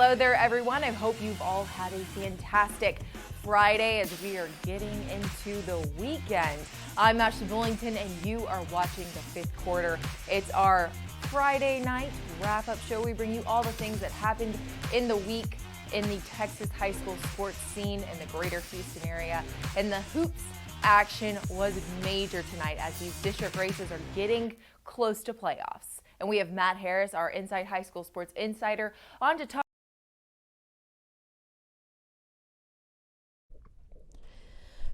Hello there, everyone. I hope you've all had a fantastic Friday as we are getting into the weekend. I'm Ashley Bullington, and you are watching the fifth quarter. It's our Friday night wrap-up show. We bring you all the things that happened in the week in the Texas high school sports scene in the greater Houston area. And the hoops action was major tonight as these district races are getting close to playoffs. And we have Matt Harris, our Inside High School Sports Insider, on to talk.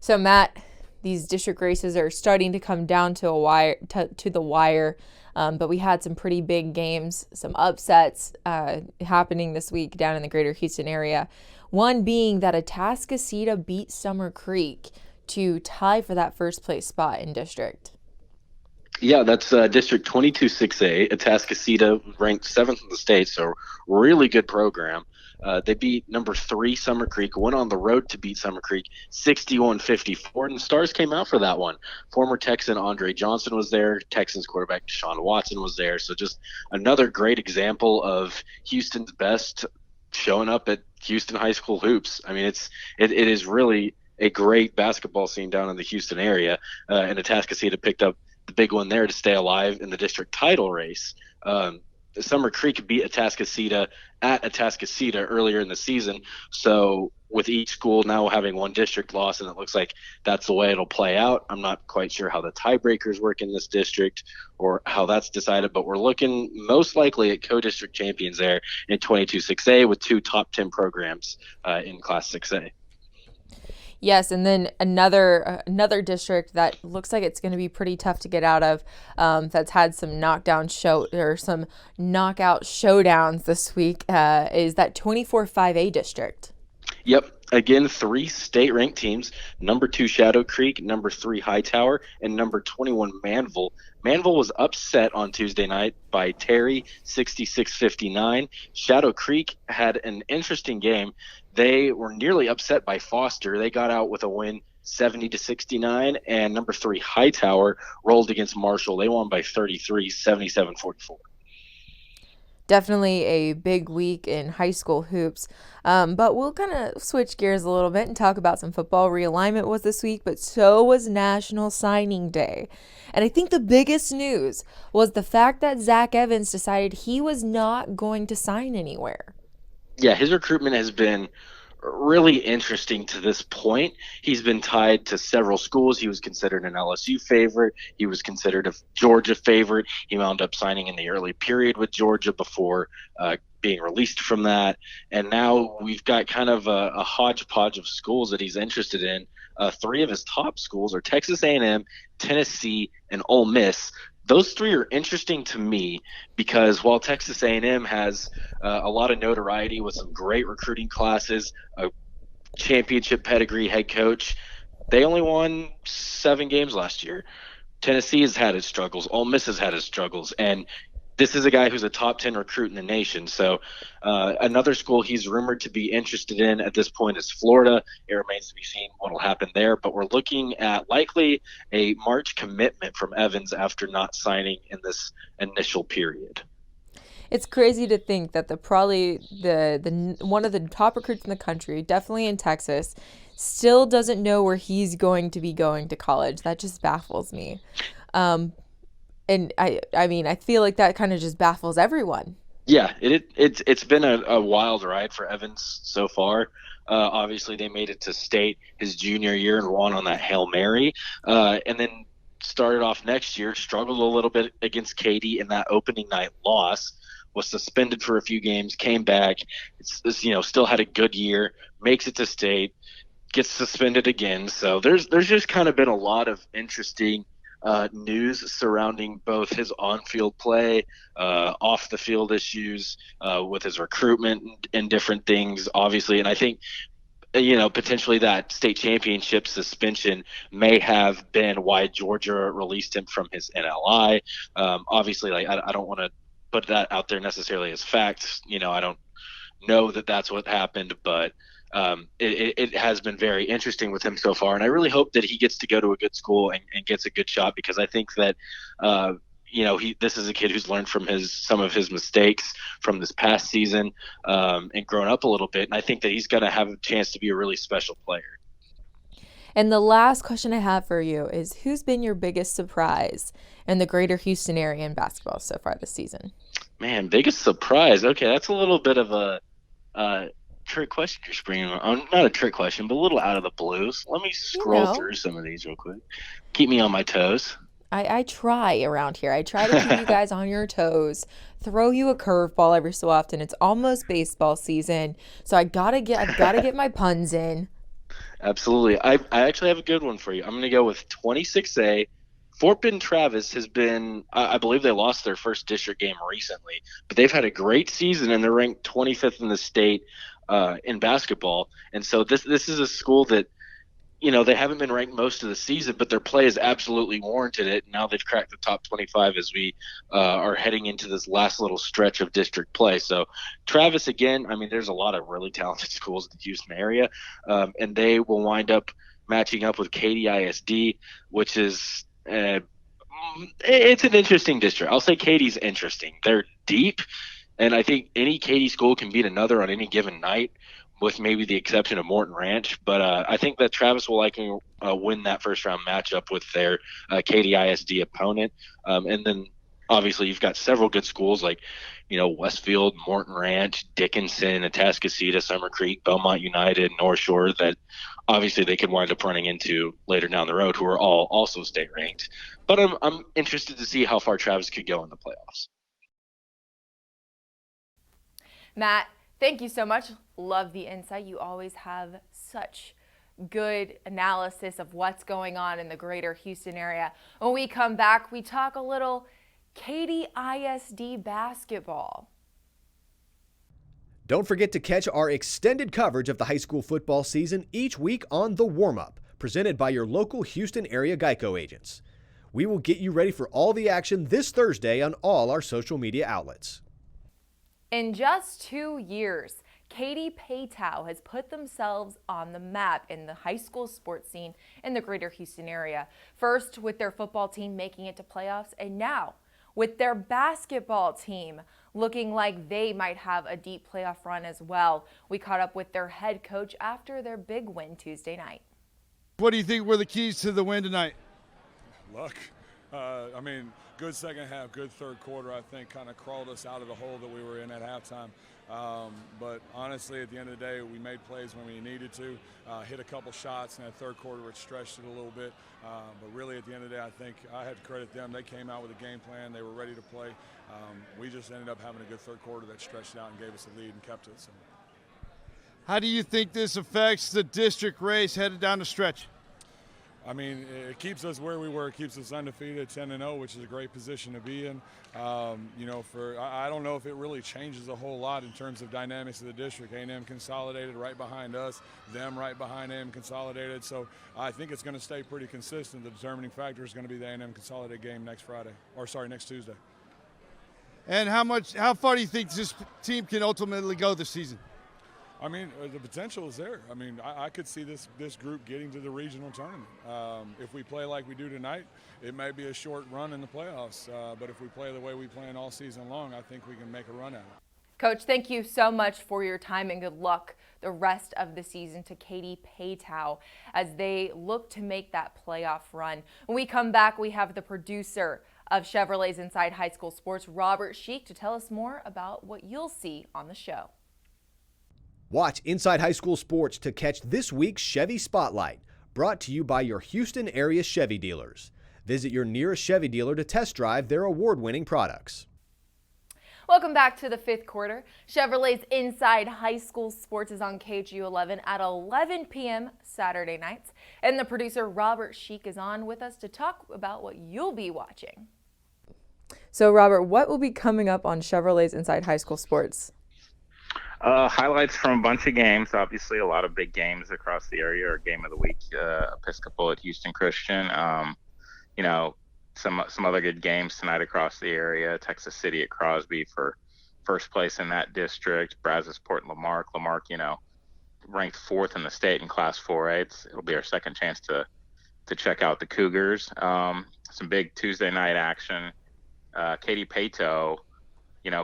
So Matt, these district races are starting to come down to the wire, but we had some pretty big games, some upsets happening this week down in the greater Houston area. One being that Atascocita beat Summer Creek to tie for that first place spot in district. Yeah, that's District 22-6A. Atascocita ranked 7th in the state, so really good program. They beat number 3 Summer Creek, went on the road to beat Summer Creek 61-54, and the stars came out for that one. Former Texan Andre Johnson was there. Texans quarterback Deshaun Watson was there. So just another great example of Houston's best showing up at Houston high school hoops. I mean, it is really a great basketball scene down in the Houston area, and Atascocita picked up the big one there to stay alive in the district title race. Summer Creek beat Atascocita at Atascocita earlier in the season. So with each school now having one district loss, and it looks like that's the way it'll play out. I'm not quite sure how the tiebreakers work in this district or how that's decided, but we're looking most likely at co-district champions there in 22-6A with 2 top 10 programs in Class 6A. Yes, and then another district that looks like it's going to be pretty tough to get out of, that's had some some knockout showdowns this week, is that 24-5A district. Yep. Again, 3 state-ranked teams, number 2 Shadow Creek, number 3 Hightower, and number 21 Manville. Manville was upset on Tuesday night by Terry, 66-59. Shadow Creek had an interesting game. They were nearly upset by Foster. They got out with a win 70-69, and number 3 Hightower rolled against Marshall. They won by 33, 77-44. Definitely a big week in high school hoops, but we'll kind of switch gears a little bit and talk about some football. Realignment was this week, but so was National Signing Day. And I think the biggest news was the fact that Zach Evans decided he was not going to sign anywhere. Yeah, his recruitment has been really interesting to this point. He's been tied to several schools. He was considered an LSU favorite. He was considered a Georgia favorite. He wound up signing in the early period with Georgia before being released from that. And now we've got kind of a hodgepodge of schools that he's interested in. 3 of his top schools are Texas A&M, Tennessee, and Ole Miss. Those 3 are interesting to me because while Texas A&M has a lot of notoriety with some great recruiting classes, a championship pedigree head coach, they only won 7 games last year. Tennessee has had its struggles. Ole Miss has had its struggles. And this is a guy who's a top 10 recruit in the nation. So another school he's rumored to be interested in at this point is Florida. It remains to be seen what will happen there. But we're looking at likely a March commitment from Evans after not signing in this initial period. It's crazy to think that the one of the top recruits in the country, definitely in Texas, still doesn't know where he's going to be going to college. That just baffles me. And I mean, I feel like that kind of just baffles everyone. Yeah, it's been a wild ride for Evans so far. Obviously, they made it to state his junior year and won on that Hail Mary. And then started off next year, struggled a little bit against Katy in that opening night loss, was suspended for a few games, came back, still had a good year, makes it to state, gets suspended again. So there's just kind of been a lot of interesting news surrounding both his on-field play, off-the-field issues with his recruitment and different things, obviously. And I think, potentially that state championship suspension may have been why Georgia released him from his NLI. Obviously, I don't want to put that out there necessarily as fact. I don't know that that's what happened, but it has been very interesting with him so far, and I really hope that he gets to go to a good school and gets a good shot, because I think that this is a kid who's learned from some of his mistakes from this past season, and grown up a little bit. And I think that he's going to have a chance to be a really special player. And the last question I have for you is, who's been your biggest surprise in the greater Houston area in basketball so far this season? Man, biggest surprise. Okay, that's a little bit of a trick question you're bringing on. Not a trick question, but a little out of the blues. Let me scroll through some of these real quick. Keep me on my toes. I try around here. I try to keep you guys on your toes, throw you a curveball every so often. It's almost baseball season, so I've got to get my puns in. Absolutely. I actually have a good one for you. I'm going to go with 26A. Fort Bend Travis has been, I believe they lost their first district game recently, but they've had a great season and they're ranked 25th in the state in basketball. And so this is a school that, they haven't been ranked most of the season, but their play has absolutely warranted it. Now they've cracked the top 25 as we are heading into this last little stretch of district play. So Travis, again, I mean, there's a lot of really talented schools in the Houston area, and they will wind up matching up with Katy ISD, which is it's an interesting district. I'll say Katy's interesting. They're deep, and I think any Katy school can beat another on any given night, with maybe the exception of Morton Ranch. But I think that Travis will likely win that first round matchup with their Katy ISD opponent. And then obviously you've got several good schools like, Westfield, Morton Ranch, Dickinson, Atascocita, Summer Creek, Belmont United, North Shore, that obviously they could wind up running into later down the road, who are all also state ranked. But I'm interested to see how far Travis could go in the playoffs. Matt, thank you so much. Love the insight. You always have such good analysis of what's going on in the greater Houston area. When we come back, we talk a little Katy ISD basketball. Don't forget to catch our extended coverage of the high school football season each week on The Warm-Up, presented by your local Houston area Geico agents. We will get you ready for all the action this Thursday on all our social media outlets. In just 2 years, Katy Paetow has put themselves on the map in the high school sports scene in the greater Houston area. First with their football team making it to playoffs, and now with their basketball team looking like they might have a deep playoff run as well. We caught up with their head coach after their big win Tuesday night. What do you think were the keys to the win tonight? Luck. Good second half, good third quarter, I think, kind of crawled us out of the hole that we were in at halftime. But honestly, at the end of the day, we made plays when we needed to, hit a couple shots in that third quarter, which stretched it a little bit. But really, at the end of the day, I think I have to credit them. They came out with a game plan. They were ready to play. We just ended up having a good third quarter that stretched it out and gave us the lead and kept it. So. How do you think this affects the district race headed down the stretch? It keeps us where we were. It keeps us undefeated, 10-0, which is a great position to be in. I don't know if it really changes a whole lot in terms of dynamics of the district. A&M consolidated right behind us, them right behind A&M consolidated. So I think it's going to stay pretty consistent. The determining factor is going to be the A&M consolidated game next Tuesday. And how far do you think this team can ultimately go this season? The potential is there. I could see this group getting to the regional tournament. If we play like we do tonight, it may be a short run in the playoffs. But if we play the way we play all season long, I think we can make a run at it. Coach, thank you so much for your time and good luck the rest of the season to Katy Paetow as they look to make that playoff run. When we come back, we have the producer of Chevrolet's Inside High School Sports, Robert Shiekh, to tell us more about what you'll see on the show. Watch Inside High School Sports to catch this week's Chevy Spotlight, brought to you by your Houston area Chevy dealers. Visit your nearest Chevy dealer to test drive their award-winning products. Welcome back to the fifth quarter. Chevrolet's Inside High School Sports is on KGU11 at 11 p.m. Saturday nights. And the producer, Robert Shiekh, is on with us to talk about what you'll be watching. So, Robert, what will be coming up on Chevrolet's Inside High School Sports? Highlights from a bunch of games. Obviously, a lot of big games across the area. Our game of the week, Episcopal at Houston Christian. Some other good games tonight across the area. Texas City at Crosby for first place in that district. Brazosport and Lamarck. Lamarck, ranked fourth in the state in Class 4A. It'll be our second chance to check out the Cougars. Some big Tuesday night action. Katy Paetow,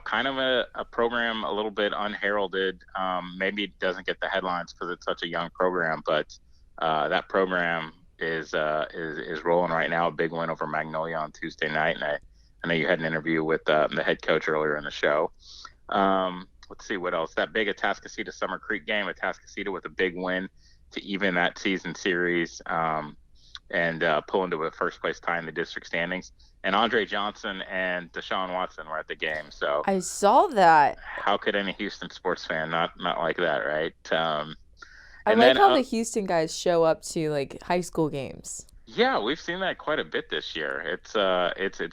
kind of a program a little bit unheralded. Maybe it doesn't get the headlines because it's such a young program, but that program is rolling right now. A big win over Magnolia on Tuesday night, and I know you had an interview with the head coach earlier in the show. Let's see what else. That big Atascocita Summer Creek game, Atascocita with a big win to even that season series and pull into a first place tie in the district standings. And Andre Johnson and Deshaun Watson were at the game. So I saw that. How could any Houston sports fan not like that, right? I like how the Houston guys show up to like high school games. Yeah, we've seen that quite a bit this year. It's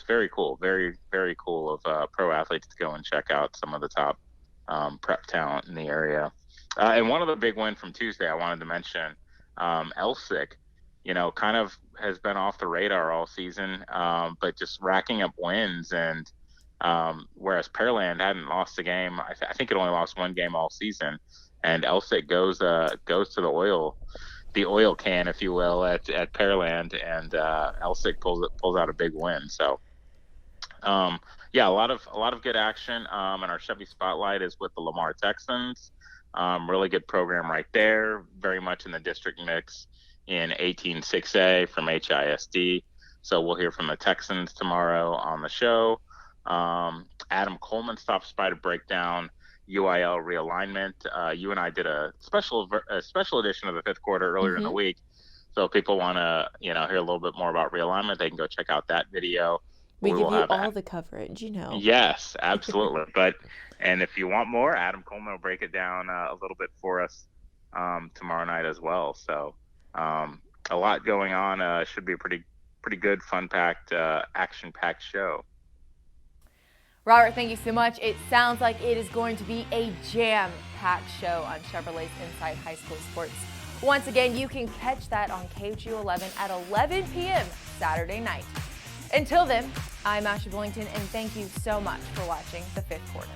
very cool, very very cool of pro athletes to go and check out some of the top prep talent in the area. And one of the big wins from Tuesday I wanted to mention, Elsick, kind of has been off the radar all season, but just racking up wins. And whereas Pearland hadn't lost a game, I think it only lost one game all season. And Elsick goes to the oil can, if you will, at Pearland, and Elsick pulls out a big win. So, yeah, a lot of good action. And our Chevy Spotlight is with the Lamar Texans. Really good program right there. Very much in the district mix in 18-6A from HISD. So we'll hear from the Texans tomorrow on the show. Adam Coleman stops by to break down UIL realignment. You and I did a special edition of the fifth quarter earlier in the week. So if people want to, hear a little bit more about realignment, they can go check out that video. We give you all the coverage, Yes, absolutely. And if you want more, Adam Coleman will break it down a little bit for us tomorrow night as well. So a lot going on. Should be a pretty good, fun-packed, action-packed show. Robert, thank you so much. It sounds like it is going to be a jam-packed show on Chevrolet's Inside High School Sports. Once again, you can catch that on KHU 11 at 11 p.m. Saturday night. Until then, I'm Ashley Billington, and thank you so much for watching the fifth quarter.